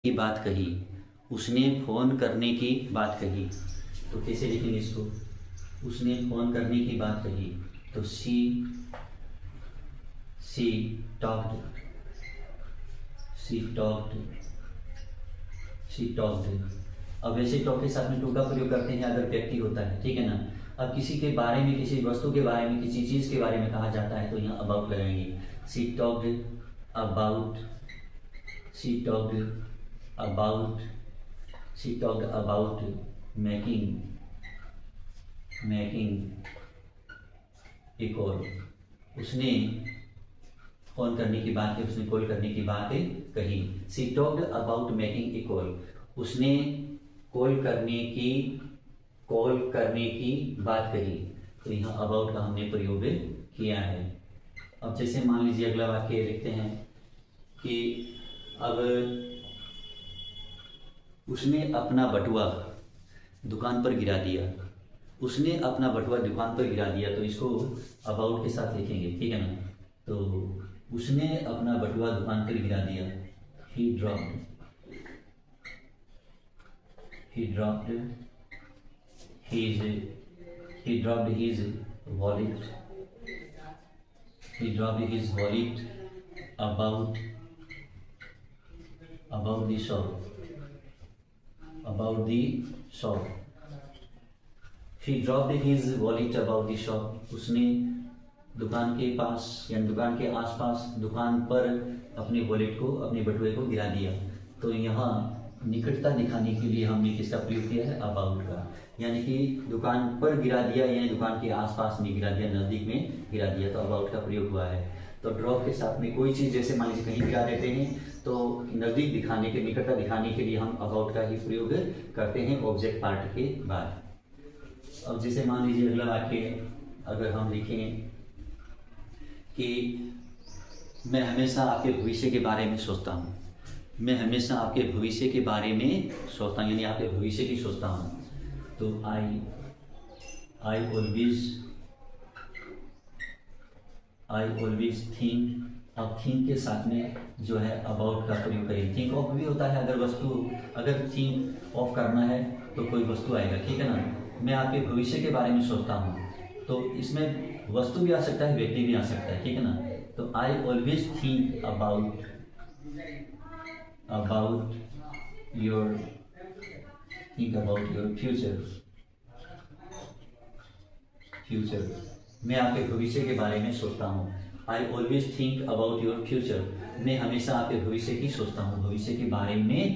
की बात कही, उसने फ़ोन करने की बात कही। तो कैसे लिखेंगे इसको? उसने फ़ोन करने की बात कही तो शी टॉक्ड शी टॉक्ड। अब वैसे टॉक के साथ में टू का प्रयोग करते हैं अगर व्यक्ति होता है, ठीक है ना। अब किसी के बारे में, किसी वस्तु के बारे में, किसी चीज़ के बारे में कहा जाता है तो यहाँ अबाउट लगाएंगे। She talked about she talked about she talked about making a call. उसने फ़ोन करने की बात की, उसने कॉल करने की बात कही। She talked about making a call. उसने कॉल करने की बात कही। तो यहाँ अबाउट का हमने प्रयोग किया है। अब जैसे मान लीजिए अगला वाक्य लिखते हैं कि अब उसने अपना बटुआ दुकान पर गिरा दिया। उसने अपना बटुआ दुकान पर गिरा दिया तो इसको अबाउट के साथ लिखेंगे, ठीक है ना। तो उसने अपना बटुआ दुकान पर गिरा दिया। ही dropped his wallet about the shop He dropped his wallet about the shop. उसने दुकान के पास या दुकान के आसपास, दुकान पर अपने वॉलेट को, अपने बटुए को गिरा दिया। तो यहाँ निकटता दिखाने के लिए हमने किसका प्रयोग किया है? अबाउट का। यानी कि दुकान पर गिरा दिया यानी दुकान के आसपास में गिरा दिया, नज़दीक में गिरा दिया, तो अबाउट का प्रयोग हुआ है। तो ड्रॉप के साथ में कोई चीज़ जैसे मान लीजिए कहीं गिरा देते हैं तो नज़दीक दिखाने के, निकटता दिखाने के लिए हम अबाउट का ही प्रयोग करते हैं ऑब्जेक्ट पार्ट के बाद। अब जैसे मान लीजिए अगला वाक्य अगर हम लिखें कि मैं हमेशा आपके भविष्य के बारे में सोचता हूँ। मैं हमेशा आपके भविष्य के बारे में सोचता हूँ, यानी आपके भविष्य की सोचता हूँ। तो आई ऑलवेज थिंक। अब थिंक के साथ में जो है अबाउट का प्रयोग करें। थिंक ऑफ भी होता है अगर थिंक ऑफ करना है तो कोई वस्तु आएगा, ठीक है ना। मैं आपके भविष्य के बारे में सोचता हूँ तो इसमें वस्तु भी आ सकता है, व्यक्ति भी आ सकता है, ठीक है ना। तो I always think about your future. मैं आपके भविष्य के बारे में सोचता हूँ। I always think about your future. मैं हमेशा आपके भविष्य की सोचता हूँ, भविष्य के बारे में